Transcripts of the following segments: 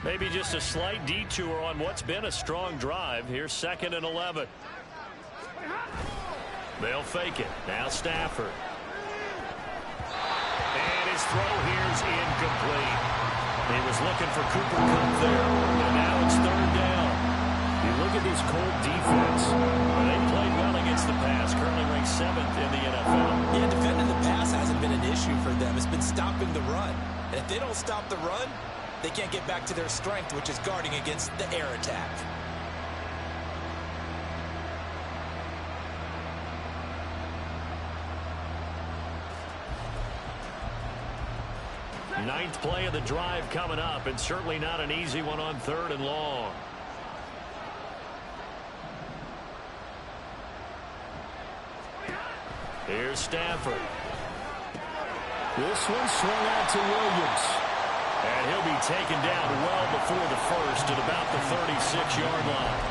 Maybe just a slight detour on what's been a strong drive. Here's 2nd and 11. They'll fake it. Now Stafford. And his throw here's incomplete. He was looking for Cooper Kupp there. And now it's 3rd down. You look at this Colt defense. They played well against the pass. Currently ranked 7th in the NFL. Yeah, defending the pass hasn't been an issue for them. It's been stopping the run. And if they don't stop the run, they can't get back to their strength, which is guarding against the air attack. Ninth play of the drive coming up, and certainly not an easy one on 3rd and long. Here's Stafford. This one swung out to Williams. And he'll be taken down well before the first at about the 36-yard line.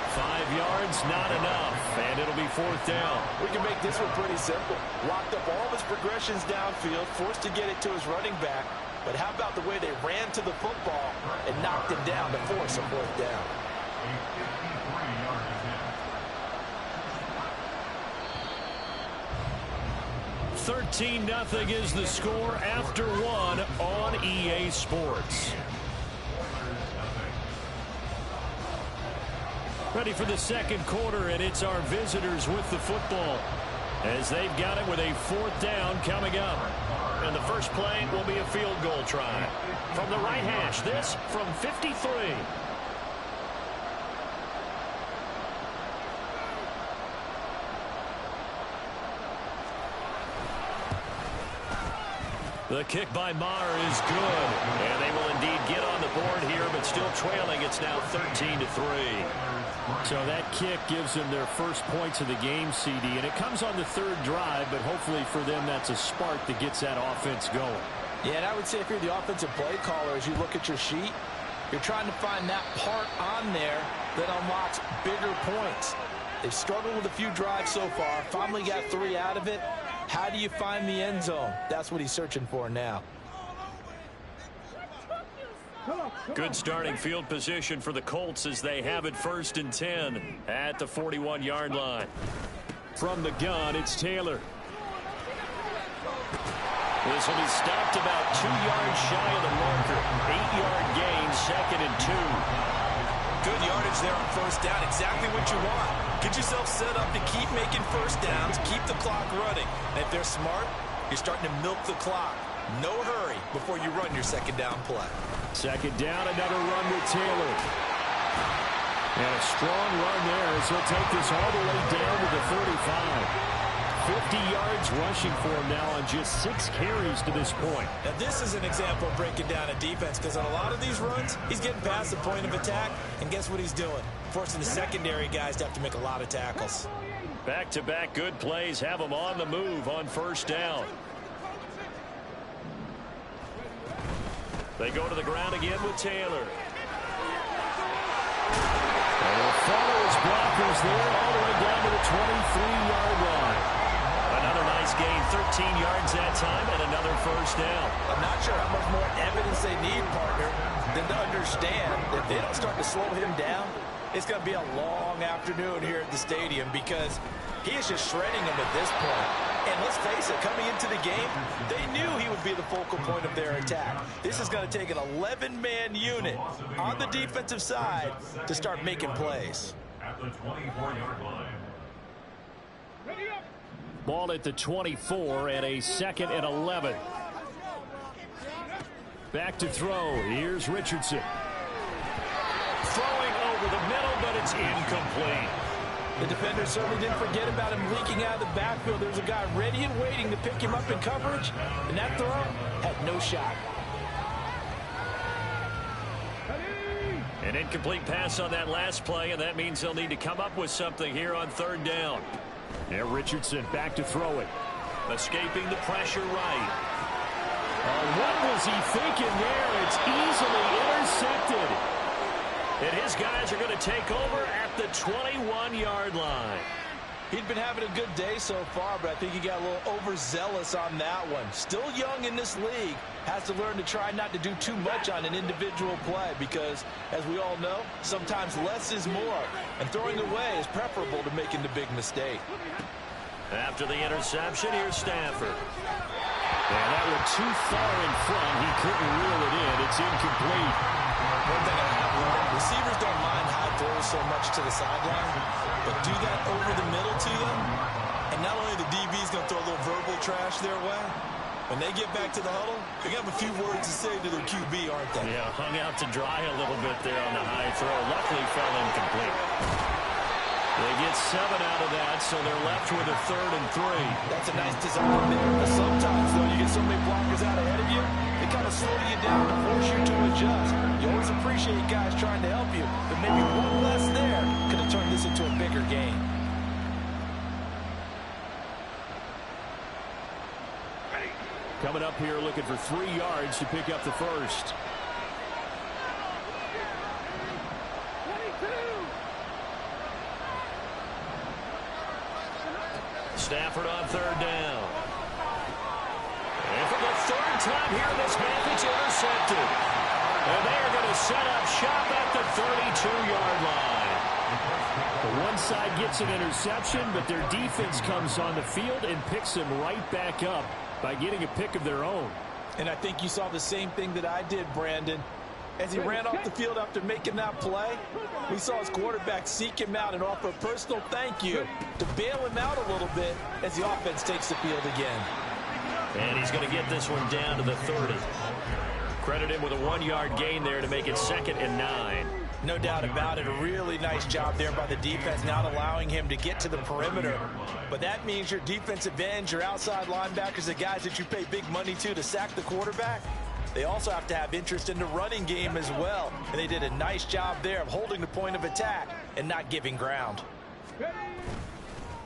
5 yards, not enough, and it'll be 4th down. We can make this one pretty simple. Locked up all of his progressions downfield, forced to get it to his running back. But how about the way they ran to the football and knocked him down to force a 4th down? $13-0 is the score after 1 on EA Sports. Ready for the 2nd quarter, and it's our visitors with the football as they've got it with a 4th down coming up. And the first play will be a field goal try. From the right hash, this from 53. The kick by Maher is good. And they will indeed get on the board here, but still trailing. It's now 13-3. So that kick gives them their first points of the game, CD. And it comes on the 3rd drive, but hopefully for them that's a spark that gets that offense going. Yeah, and I would say if you're the offensive play caller, as you look at your sheet, you're trying to find that part on there that unlocks bigger points. They've struggled with a few drives so far. Finally got 3 out of it. How do you find the end zone? That's what he's searching for now. Good starting field position for the Colts as they have it 1st and 10 at the 41-yard line. From the gun, it's Taylor. This will be stopped about 2 yards shy of the marker. 8-yard gain, 2nd and 2. Good yardage there on 1st down. Exactly what you want. Get yourself set up to keep making 1st downs, keep the clock running. And if they're smart, you're starting to milk the clock. No hurry before you run your 2nd down play. 2nd down, another run with Taylor. And a strong run there as he'll take this all the way down to the 35. 50 yards rushing for him now on just 6 carries to this point. Now this is an example of breaking down a defense, because on a lot of these runs, he's getting past the point of attack, and guess what he's doing? Forcing the secondary guys to have to make a lot of tackles. Back-to-back good plays have them on the move on 1st down. They go to the ground again with Taylor. And he'll follow his blockers there all the way down to the 23-yard line. Another nice gain, 13 yards that time, and another 1st down. I'm not sure how much more evidence they need, partner, than to understand that if they don't start to slow him down, it's going to be a long afternoon here at the stadium, because he is just shredding them at this point. And let's face it, coming into the game, they knew he would be the focal point of their attack. This is going to take an 11-man unit on the defensive side to start making plays. At the 24-yard line. Ball at the 24 and a 2nd and 11. Back to throw. Here's Richardson. Throwing over the middle, but it's incomplete. The defender certainly didn't forget about him leaking out of the backfield. There's a guy ready and waiting to pick him up in coverage, and that throw had no shot. An incomplete pass on that last play, and that means they'll need to come up with something here on 3rd down. And Richardson back to throw it. Escaping the pressure right. What was he thinking there? It's easily intercepted. And his guys are going to take over at the 21-yard line. He'd been having a good day so far, but I think he got a little overzealous on that one. Still young in this league. Has to learn to try not to do too much on an individual play because, as we all know, sometimes less is more. And throwing away is preferable to making the big mistake. After the interception, here's Stafford. And that went too far in front. He couldn't reel it in. It's incomplete. One thing I have learned, receivers don't mind high throws so much to the sideline, but do that over the middle to them, and not only the DB's going to throw a little verbal trash their way, when they get back to the huddle, they're going to have a few words to say to their QB, aren't they? Yeah, hung out to dry a little bit there on the high throw. Luckily fell incomplete. They get 7 out of that, so they're left with a 3rd and 3. That's a nice design there. But sometimes, though, you get so many blockers out ahead of you, they kind of slow you down and force you to adjust. You always appreciate guys trying to help you, but maybe one less there could have turned this into a bigger game. Coming up here looking for 3 yards to pick up the first. Stafford on 3rd down. And for the 3rd time here in this half, it's intercepted. And they are going to set up shop at the 32-yard line. The one side gets an interception, but their defense comes on the field and picks them right back up by getting a pick of their own. And I think you saw the same thing that I did, Brandon. As he ran off the field after making that play, we saw his quarterback seek him out and offer a personal thank you to bail him out a little bit as the offense takes the field again. And he's going to get this one down to the 30. Credit him with a 1-yard gain there to make it 2nd and 9. No doubt about it. A really nice job there by the defense, not allowing him to get to the perimeter. But that means your defensive ends, your outside linebackers, the guys that you pay big money to sack the quarterback, they also have to have interest in the running game as well. And they did a nice job there of holding the point of attack and not giving ground.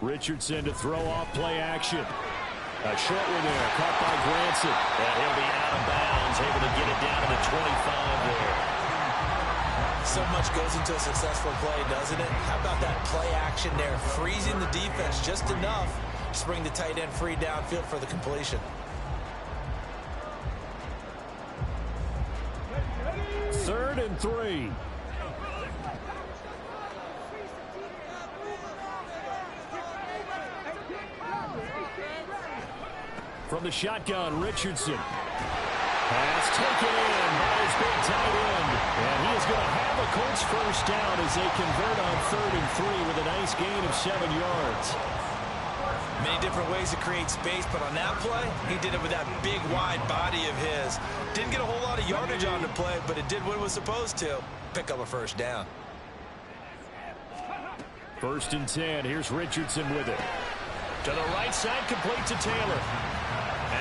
Richardson to throw off play action. A short one there, caught by Granson. And he'll be out of bounds, able to get it down to the 25 there. So much goes into a successful play, doesn't it? How about that play action there, freezing the defense just enough to bring the tight end free downfield for the completion. 3rd and 3. From the shotgun, Richardson. Pass taken in by his big tight end. And he is going to have a Colts first down as they convert on 3rd and 3 with a nice gain of 7 yards. Many different ways to create space, but on that play, he did it with that big, wide body of his. Didn't get a whole lot of yardage on the play, but it did what it was supposed to. Pick up a first down. 1st and 10. Here's Richardson with it. To the right side, complete to Taylor.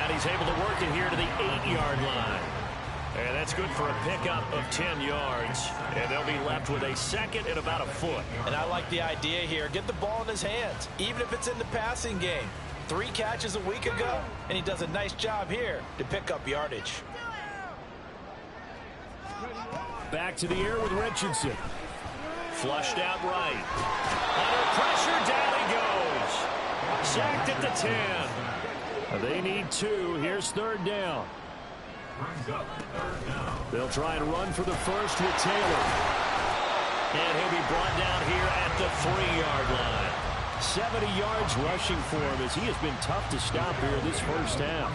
And he's able to work it here to the 8-yard line. And that's good for a pickup of 10 yards. And they'll be left with a 2nd and about a foot. And I like the idea here. Get the ball in his hands, even if it's in the passing game. 3 catches a week ago, and he does a nice job here to pick up yardage. Back to the air with Richardson. Flushed out right. Under pressure, down he goes. Sacked at the 10. They need 2. Here's 3rd down. They'll try and run for the first with Taylor. And he'll be brought down here at the 3-yard line. 70 yards rushing for him as he has been tough to stop here this first half.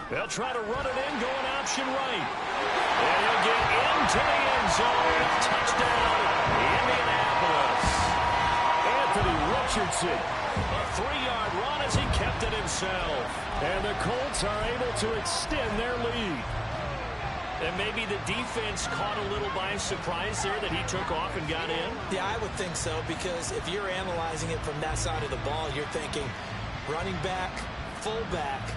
They'll try to run it in, going option right. And he'll get into the end zone. Touchdown, Indianapolis. Anthony Richardson. A 3-yard run as he kept it himself. And the Colts are able to extend their lead. And maybe the defense caught a little by surprise there that he took off and got in. Yeah, I would think so, because if you're analyzing it from that side of the ball, you're thinking running back, fullback.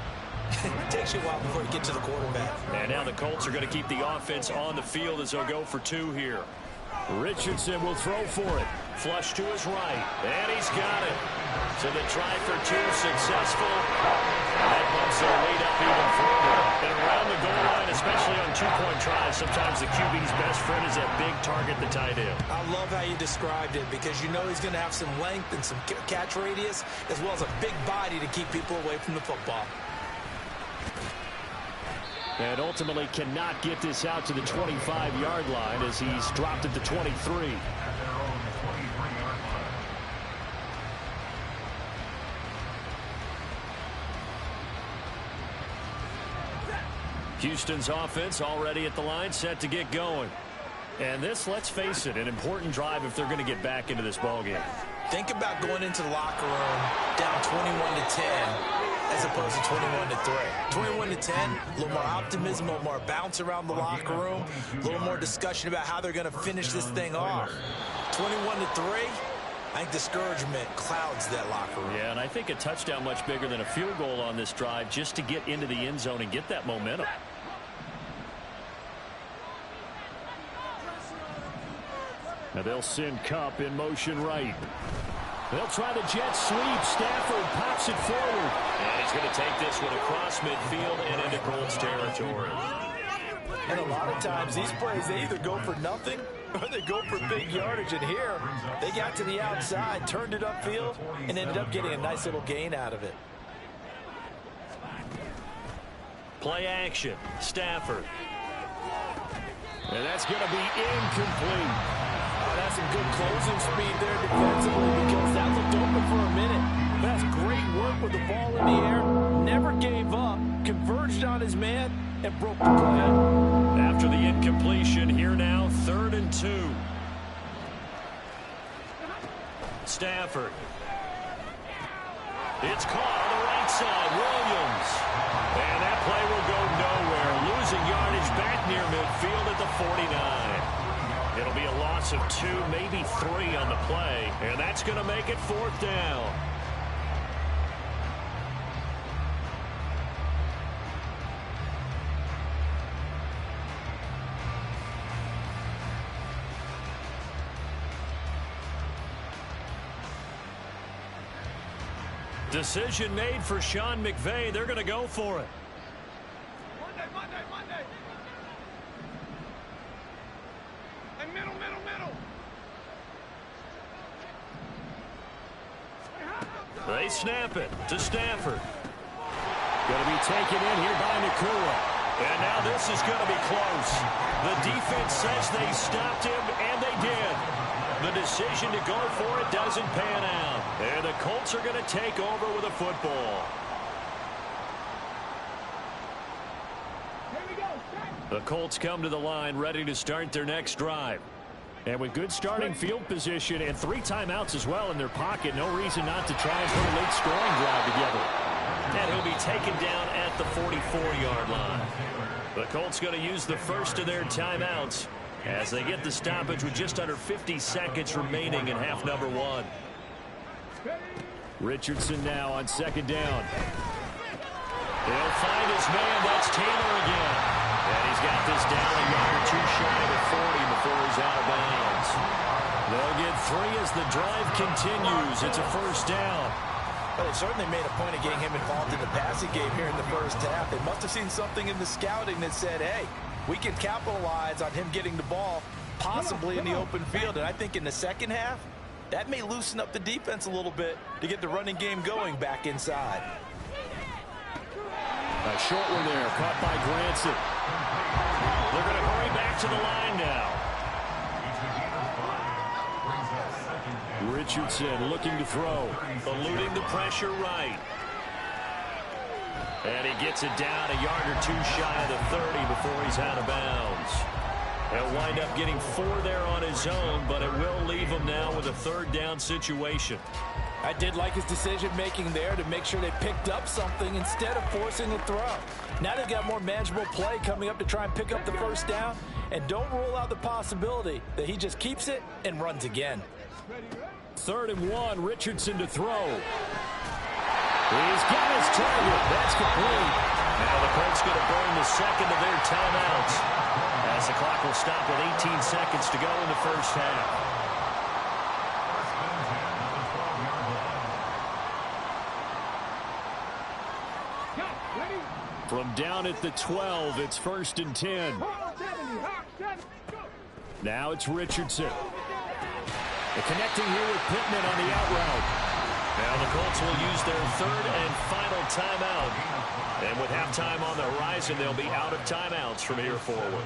It takes you a while before you get to the quarterback. And now the Colts are going to keep the offense on the field as they'll go for 2 here. Richardson will throw for it. Flush to his right. And he's got it. So the try for 2 successful. That bumps their lead up even further. And around the goal line is especially on two-point tries. Sometimes the QB's best friend is that big target, the tight end. I love how you described it because you know he's going to have some length and some catch radius as well as a big body to keep people away from the football. And ultimately cannot get this out to the 25-yard line as he's dropped at the 23. Houston's offense already at the line, set to get going. And this, let's face it, an important drive if they're going to get back into this ballgame. Think about going into the locker room down 21-10 as opposed to 21-3. 21-10, a little more optimism, a little more bounce around the locker room, a little more discussion about how they're going to finish this thing off. 21-3, I think discouragement clouds that locker room. Yeah, and I think a touchdown much bigger than a field goal on this drive just to get into the end zone and get that momentum. Now they'll send Kupp in motion right. They'll try the jet sweep. Stafford pops it forward. And he's going to take this one across midfield and into Colts territory. And a lot of times these plays, they either go for nothing or they go for big yardage. And here, they got to the outside, turned it upfield, and ended up getting a nice little gain out of it. Play action. Stafford. And that's going to be incomplete. That's some good closing speed there defensively because that looked open for a minute. That's great work with the ball in the air. Never gave up. Converged on his man and broke the play. After the incompletion, here now, 3rd and 2. Stafford. It's caught on the right side. Williams. And that play will go nowhere. Losing yardage back near midfield at the 49. It'll be a loss of 2, maybe 3 on the play, and that's going to make it 4th down. Decision made for Sean McVay. They're going to go for it. Monday. And middle. They snap it to Stafford. Going to be taken in here by Nakua. And now this is going to be close. The defense says they stopped him, and they did. The decision to go for it doesn't pan out. And the Colts are going to take over with a football. The Colts come to the line ready to start their next drive. And with good starting field position and 3 timeouts as well in their pocket, no reason not to try and put a late scoring drive together. And he'll be taken down at the 44-yard line. The Colts going to use the first of their timeouts as they get the stoppage with just under 50 seconds remaining in half number 1. Richardson now on 2nd down. He'll find his man. That's Taylor again. And he's got this down a yard or 2 shy of the 40 before he's out of bounds. They'll get 3 as the drive continues. It's a 1st down. Well, they certainly made a point of getting him involved in the passing game here in the first half. They must have seen something in the scouting that said, hey, we can capitalize on him getting the ball possibly in the open field. And I think in the second half, that may loosen up the defense a little bit to get the running game going back inside. A short one there, caught by Granson. They're going to hurry back to the line now. Richardson looking to throw. Eluding the pressure right. And he gets it down a yard or 2 shy of the 30 before he's out of bounds. He'll wind up getting 4 there on his own, but it will leave him now with a 3rd down situation. I did like his decision-making there to make sure they picked up something instead of forcing a throw. Now they've got more manageable play coming up to try and pick up the 1st down, and don't rule out the possibility that he just keeps it and runs again. 3rd and 1, Richardson to throw. He's got his target. That's complete. Now the Colts going to burn the 2nd of their timeouts as the clock will stop with 18 seconds to go in the first half. From down at the 12, it's 1st and 10. Now it's Richardson. They're connecting here with Pittman on the out route. Now the Colts will use their 3rd and final timeout. And with halftime on the horizon, they'll be out of timeouts from here forward.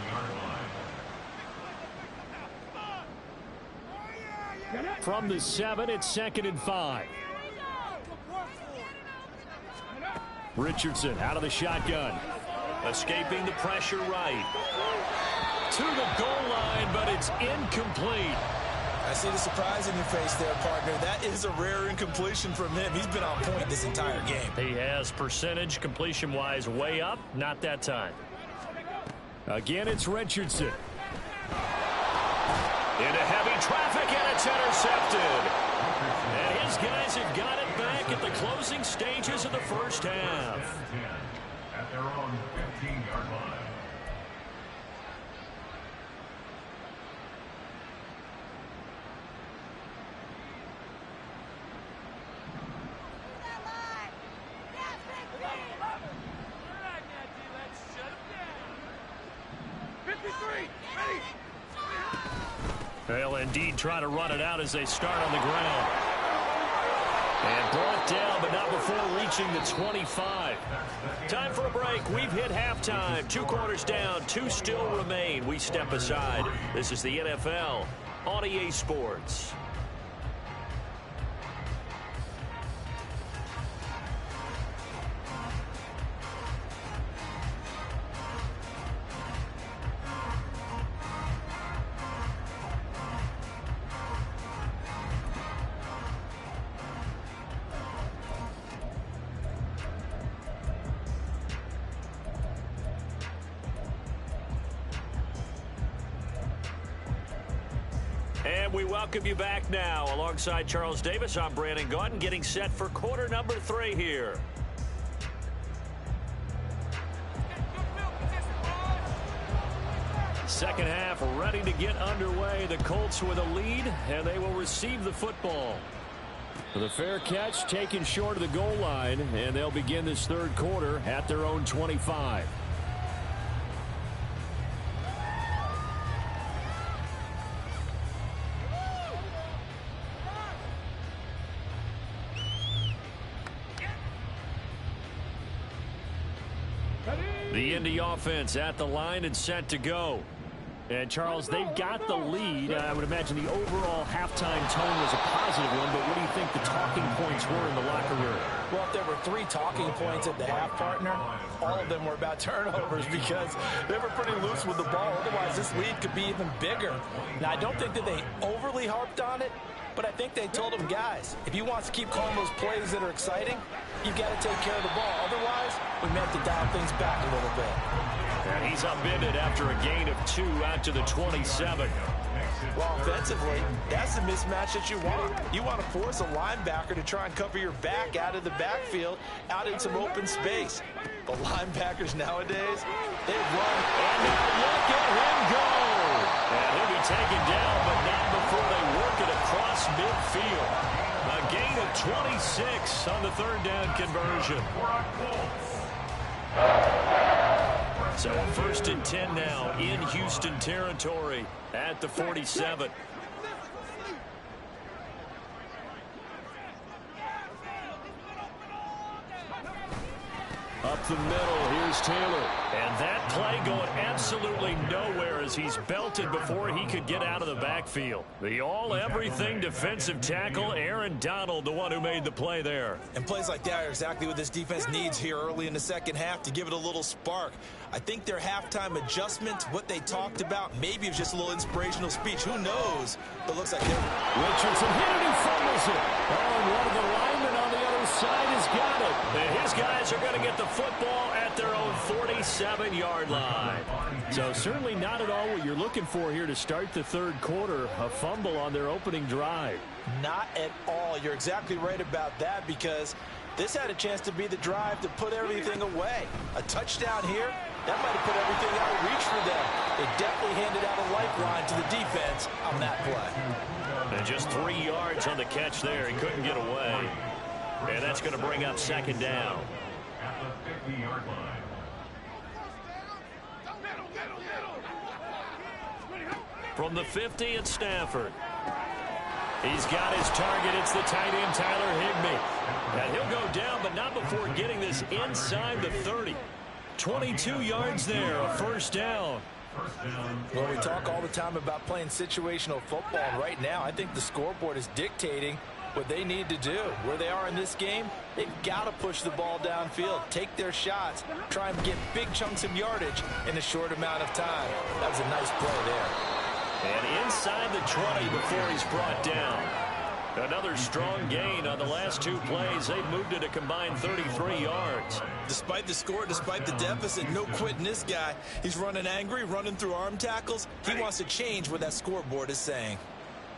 From the 7, it's 2nd and 5. Richardson out of the shotgun. Escaping the pressure right. To the goal line, but it's incomplete. I see the surprise in your face there, partner. That is a rare incompletion from him. He's been on point this entire game. He has percentage completion-wise way up. Not that time. Again, it's Richardson. Into heavy traffic, and it's intercepted. And his guys have got it back at the closing stages of the first half. At their own 15-yard line. They'll indeed try to run it out as they start on the ground. And brought down, but not before reaching the 25. Time for a break. We've hit halftime. 2 quarters down, 2 still remain. We step aside. This is the NFL on EA Sports. And we welcome you back now. Alongside Charles Davis, I'm Brandon Gaudin, getting set for quarter number 3 here. Second half ready to get underway. The Colts with a lead, and they will receive the football. The fair catch taken short of the goal line, and they'll begin this 3rd quarter at their own 25. The Indy offense at the line and set to go. And, Charles, they've got the lead. I would imagine the overall halftime tone was a positive one, but what do you think the talking points were in the locker room? Well, if there were 3 talking points at the half, partner, all of them were about turnovers because they were pretty loose with the ball. Otherwise, this lead could be even bigger. Now, I don't think that they overly harped on it, but I think they told them, guys, if you want to keep calling those plays that are exciting, you've got to take care of the ball. Otherwise, we may have to dial things back a little bit. And he's upended after a gain of 2 out to the 27. Well, offensively, that's the mismatch that you want. You want to force a linebacker to try and cover your back out of the backfield, out in some open space. But linebackers nowadays, they run. And now look at him go. And he'll be taken down, but not before they work it across midfield. A gain of 26 on the 3rd down conversion. So 1st and 10 now in Houston territory at the 47. Up the middle, here's Taylor. And that play going absolutely nowhere as he's belted before he could get out of the backfield. The all-everything defensive tackle, Aaron Donald, the one who made the play there. And plays like that are exactly what this defense needs here early in the second half to give it a little spark. I think their halftime adjustment, what they talked about, maybe it was just a little inspirational speech. Who knows? But it looks like they're... Richardson hit it, he fumbles it. Oh, and one of the linemen on the other side has got it. And his guys are going to get the football at their own 47-yard line. So certainly not at all what you're looking for here to start the 3rd quarter. A fumble on their opening drive. Not at all. You're exactly right about that because this had a chance to be the drive to put everything away. A touchdown here, that might have put everything out of reach for them. They definitely handed out a lifeline to the defense on that play. And just 3 yards on the catch there. He couldn't get away. And that's going to bring up 2nd down. At the 50-yard line. From the 50, it's Stafford. He's got his target. It's the tight end, Tyler Higbee. And he'll go down, but not before getting this inside the 30. 22 yards there, a first down. Well, we talk all the time about playing situational football, and right now I think the scoreboard is dictating what they need to do. Where they are in this game, they've got to push the ball downfield, take their shots, try and get big chunks of yardage in a short amount of time. That was a nice play there. And inside the 20 before he's brought down. Another strong gain on the last two plays. They've moved it a combined 33 yards. Despite the score, despite the deficit, no quitting this guy. He's running angry, running through arm tackles. He wants to change what that scoreboard is saying.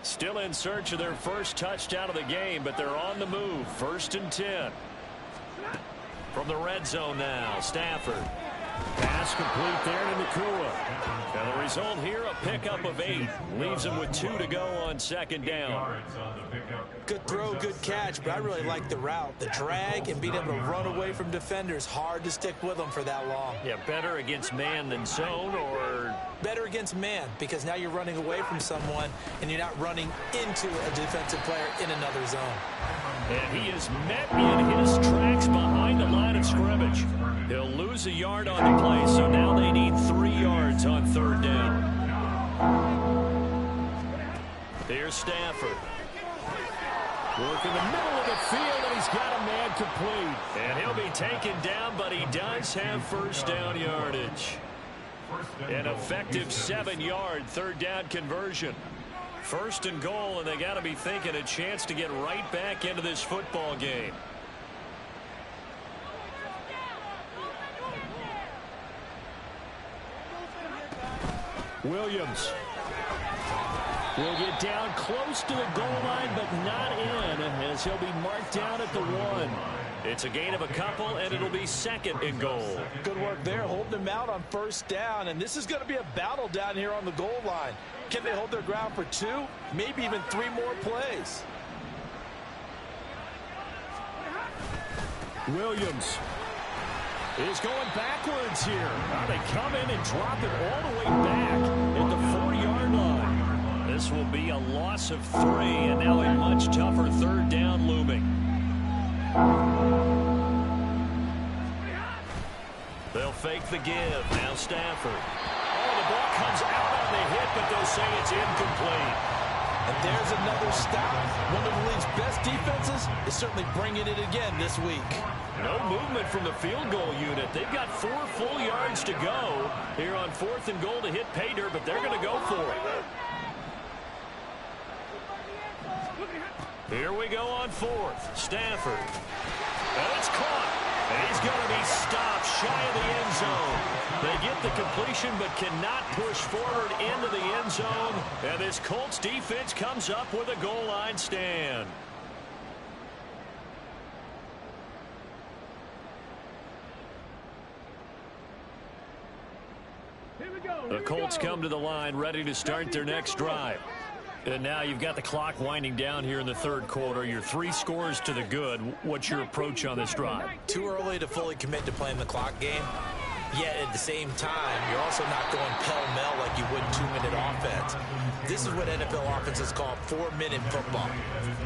Still in search of their first touchdown of the game, but they're on the move. 1st and 10. From the red zone now, Stafford. Pass complete there to Nakua. And the result here, a pickup of 8. Leaves him with 2 to go on 2nd down. Good throw, good catch, but I really like the route. The drag and being able to run away from defenders. Hard to stick with them for that long. Yeah, better against man than zone, or better against man, because now you're running away from someone and you're not running into a defensive player in another zone. And he is met in his tracks behind the line of scrimmage. He'll lose a yard on the play, so now they need 3 yards on 3rd down. Here's Stafford. Work in the middle of the field, and he's got a man complete. And he'll be taken down, but he does have 1st down yardage. An effective 7-yard 3rd down conversion. 1st and goal, and they got to be thinking a chance to get right back into this football game. Williams will get down close to the goal line, but not in, as he'll be marked down at the 1. It's a gain of a couple, and it'll be 2nd and goal. Good work there, holding him out on 1st down, and this is going to be a battle down here on the goal line. Can they hold their ground for 2, maybe even 3 more plays? Williams is going backwards here. Now they come in and drop it all the way back at the 4-yard line. This will be a loss of 3, and now a much tougher 3rd down looming. They'll fake the give. Now Stafford. Oh, the ball comes out on the hit, but they'll say it's incomplete. And there's another stop. One of the league's best defenses is certainly bringing it again this week. No movement from the field goal unit. They've got 4 full yards to go here on 4th and goal to hit pay dirt, but they're going to go for it. Here we go on 4th. Stafford. And it's caught. And he's going to be stopped shy of the end zone. They get the completion but cannot push forward into the end zone. And this Colts defense comes up with a goal line stand. The Colts come to the line ready to start their next drive. And now you've got the clock winding down here in the 3rd quarter. You're 3 scores to the good. What's your approach on this drive? Too early to fully commit to playing the clock game. Yet at the same time, you're also not going pell-mell like you would 2-minute offense. This is what NFL offenses call 4-minute football.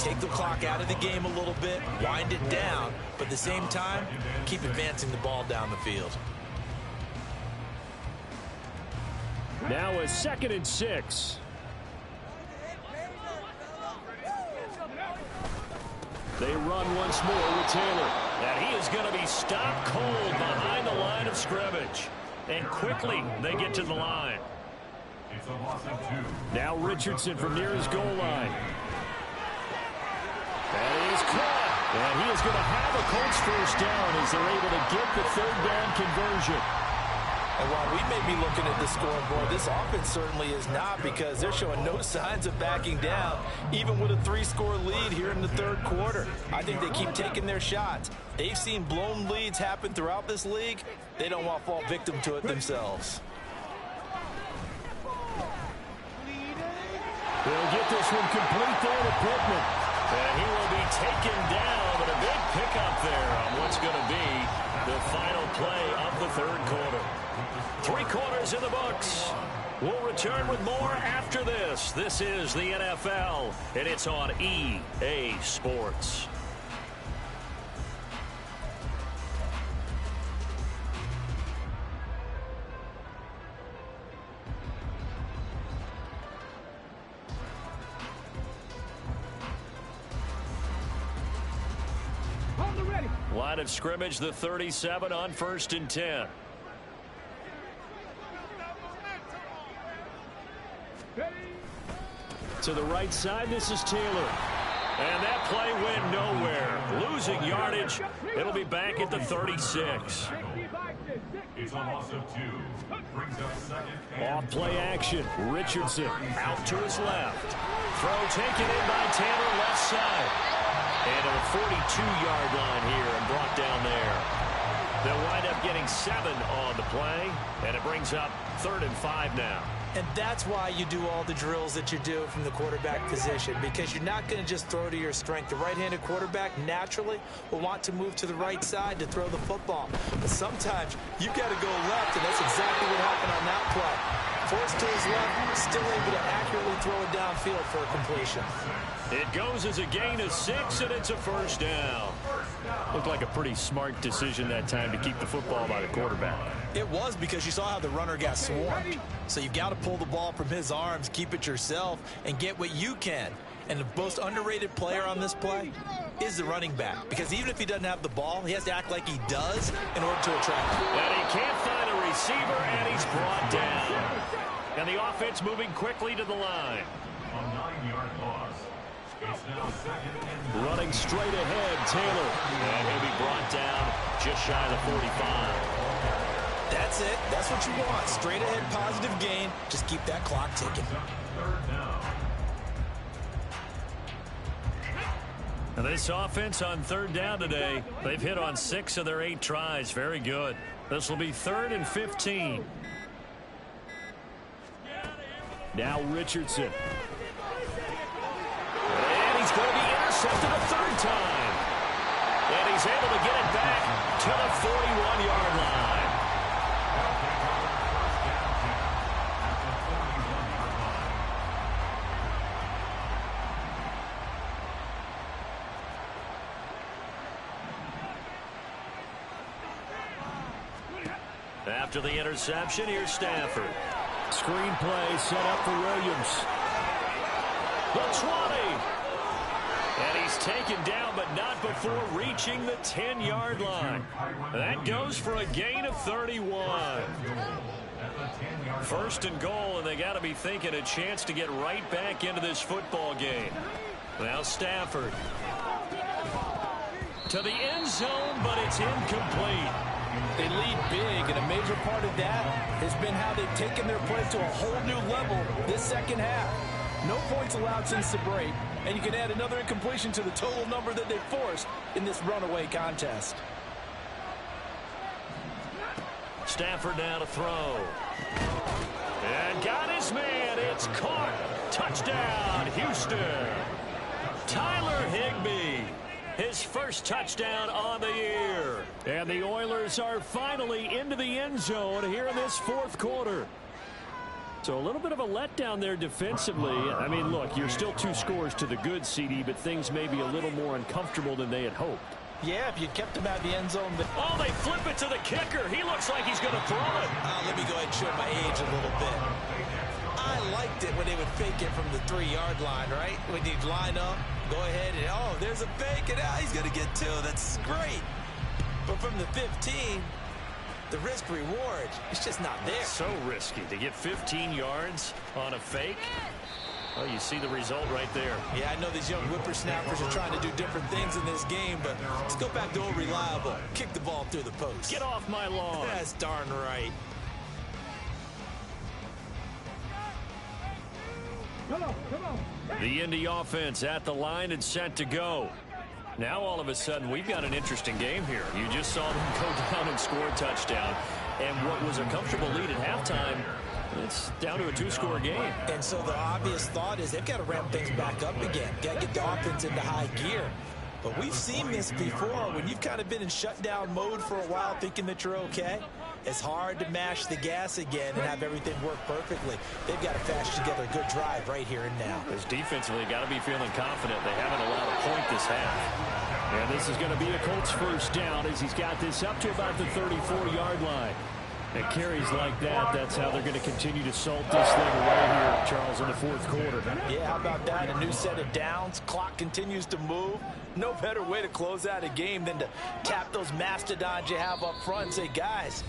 Take the clock out of the game a little bit, wind it down, but at the same time, keep advancing the ball down the field. Now a 2nd and 6. They run once more with Taylor. And he is going to be stopped cold behind the line of scrimmage. And quickly they get to the line. It's a loss of 2. Now Richardson from near his goal line. That is caught. And he is going to have a Colts 1st down as they're able to get the 3rd down conversion. And while we may be looking at the scoreboard, this offense certainly is not, because they're showing no signs of backing down, even with a 3-score lead here in the 3rd quarter. I think they keep taking their shots. They've seen blown leads happen throughout this league. They don't want to fall victim to it themselves. They'll get this one complete there to Pittman. And he will be taken down, but a big pickup there on what's going to be the final play of the 3rd quarter. 3 quarters in the books. We'll return with more after this. This is the NFL, and it's on EA Sports. Line of scrimmage, the 37 on 1st and 10. To the right side, this is Taylor. And that play went nowhere. Losing yardage. It'll be back at the 36. It's a loss of 2. Brings up second. Off play action. Richardson out to his left. Throw taken in by Taylor left side. And to the 42-yard line here and brought down there. They'll wind up getting 7 on the play. And it brings up 3rd and 5 now. And that's why you do all the drills that you do from the quarterback position, because you're not going to just throw to your strength. The right-handed quarterback naturally will want to move to the right side to throw the football. But sometimes you've got to go left, and that's exactly what happened on that play. Forced to his left, still able to accurately throw it downfield for a completion. It goes as a gain of 6, and it's a 1st down. Looked like a pretty smart decision that time to keep the football by the quarterback. It was, because you saw how the runner got swarmed. So you've got to pull the ball from his arms, keep it yourself, and get what you can. And the most underrated player on this play is the running back. Because even if he doesn't have the ball, he has to act like he does in order to attract it. And he can't find a receiver, and he's brought down. And the offense moving quickly to the line. A 9-yard loss. It's now second and Running straight ahead, Taylor. And he'll be brought down just shy of the 45. That's it. That's what you want. Straight ahead positive gain. Just keep that clock ticking. 3rd down. Now this offense on 3rd down today, they've hit on 6 of their 8 tries. Very good. This will be 3rd and 15. Now Richardson. And he's going to be intercepted a 3rd time. And he's able to get it back to the 41-yard line. After the interception, here's Stafford. Screenplay set up for Williams. The 20. And he's taken down, but not before reaching the 10-yard line. That goes for a gain of 31. 1st and goal, and they got to be thinking a chance to get right back into this football game. Now Stafford. To the end zone, but it's incomplete. They lead big, and a major part of that has been how they've taken their play to a whole new level this second half. No points allowed since the break, and you can add another incompletion to the total number that they forced in this runaway contest. Stafford now to throw. And got his man. It's caught. Touchdown, Houston. Tyler Higbee. His first touchdown on the year. And the Oilers are finally into the end zone here in this 4th quarter. So a little bit of a letdown there defensively. I mean, look, you're still 2 scores to the good, CD, but things may be a little more uncomfortable than they had hoped. Yeah, if you kept him out of the end zone. But oh, they flip it to the kicker. He looks like he's going to throw it. Let me go ahead and show my age a little bit. I liked it when they would fake it from the 3-yard line, right? When you'd line up, go ahead, and oh, there's a fake, and he's going to get 2. That's great. But from the 15, the risk reward, it's just not there. So risky to get 15 yards on a fake. Well, you see the result right there. Yeah, I know these young whippersnappers are trying to do different things in this game, but let's go back to old reliable. Kick the ball through the post. Get off my lawn. That's darn right. Come on. The Indy offense at the line and set to go. Now all of a sudden we've got an interesting game here. You just saw them go down and score a touchdown. And what was a comfortable lead at halftime, it's down to a 2-score game. And so the obvious thought is they've got to ramp things back up again. Got to get the offense into high gear. But we've seen this before when you've kind of been in shutdown mode for a while thinking that you're okay. It's hard to mash the gas again and have everything work perfectly. They've got to fashion together a good drive right here and now. As defensively, got to be feeling confident. They haven't allowed a point this half. And this is going to be a Colts first down as he's got this up to about the 34-yard line. And carries like that, that's how they're going to continue to salt this thing away here, Charles, in the fourth quarter. Yeah, how about that? A new set of downs. Clock continues to move. No better way to close out a game than to tap those mastodons you have up front and say, guys,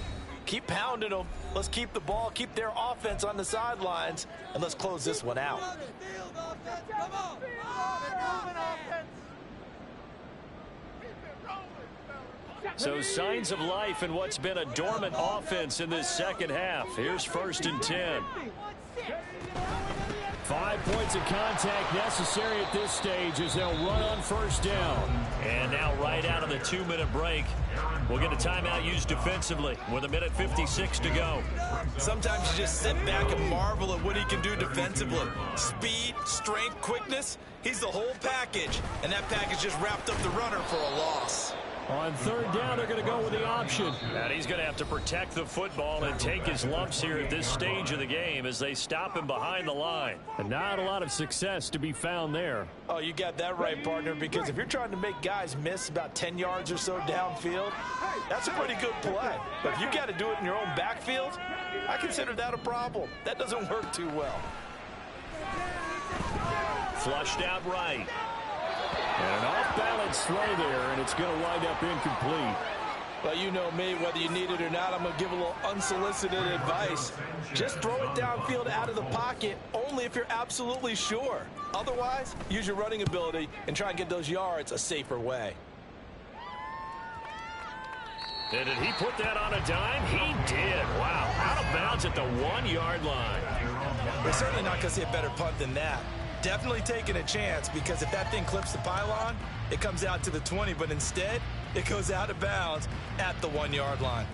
keep pounding them. Let's keep the ball, keep their offense on the sidelines, and let's close this one out. So signs of life in what's been a dormant offense in this second half. Here's 1st and 10. 5 points of contact necessary at this stage as they'll run on first down. And now right out of the 2-minute break, we'll get a timeout used defensively with 1:56 to go. Sometimes you just sit back and marvel at what he can do defensively. Speed, strength, quickness, he's the whole package. And that package just wrapped up the runner for a loss. On third down, they're going to go with the option. And he's going to have to protect the football and take his lumps here at this stage of the game as they stop him behind the line. And not a lot of success to be found there. Oh, you got that right, partner, because if you're trying to make guys miss about 10 yards or so downfield, that's a pretty good play. But if you got to do it in your own backfield, I consider that a problem. That doesn't work too well. Flushed out right. And an off-balance throw there, and it's going to wind up incomplete. Well, you know me, whether you need it or not, I'm going to give a little unsolicited advice. Just throw it downfield out of the pocket, only if you're absolutely sure. Otherwise, use your running ability and try and get those yards a safer way. And did he put that on a dime? He did. Wow, out of bounds at the 1-yard line. We're certainly not going to see a better punt than that. Definitely taking a chance, because if that thing clips the pylon, it comes out to the 20, but instead, it goes out of bounds at the 1-yard line.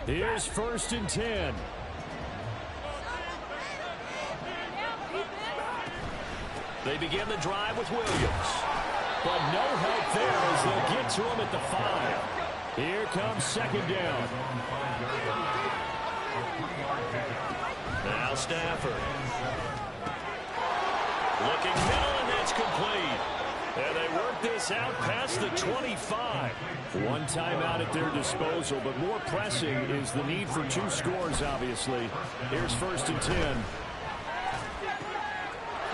Here's 1st and 10. They begin the drive with Williams. But no help there as they'll get to him at the 5. Here comes 2nd down. Now Stafford. Looking middle, and that's complete. And they work this out past the 25. One timeout at their disposal, but more pressing is the need for 2 scores, obviously. Here's 1st and 10.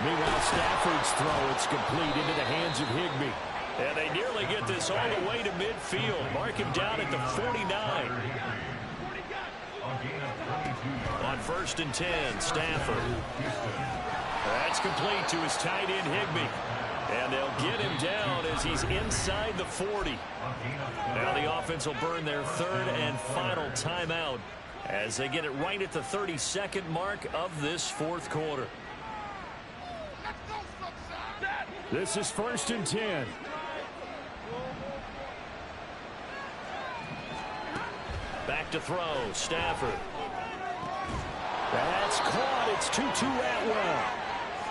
Meanwhile, Stafford's throw, it's complete into the hands of Higbee. And they nearly get this all the way to midfield. Mark him down at the 49. On 1st and 10, Stafford. That's complete to his tight end, Higbee. And they'll get him down as he's inside the 40. Now the offense will burn their 3rd and final timeout as they get it right at the 32nd mark of this 4th quarter. This is 1st and 10. Back to throw, Stafford. That's caught. It's 2-2 Atwell.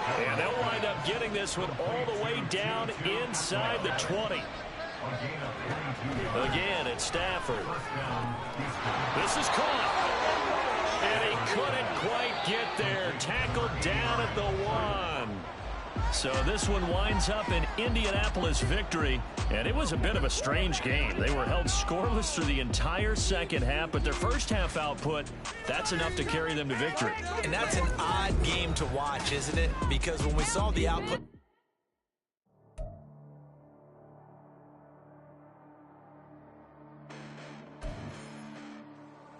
And they'll wind up getting this one all the way down inside the 20. Again, it's Stafford. This is caught. And he couldn't quite get there. Tackled down at the 1. So this one winds up in Indianapolis victory. And it was a bit of a strange game. They were held scoreless through the entire second half, but their first half output, that's enough to carry them to victory. And that's an odd game to watch, isn't it? Because when we saw the output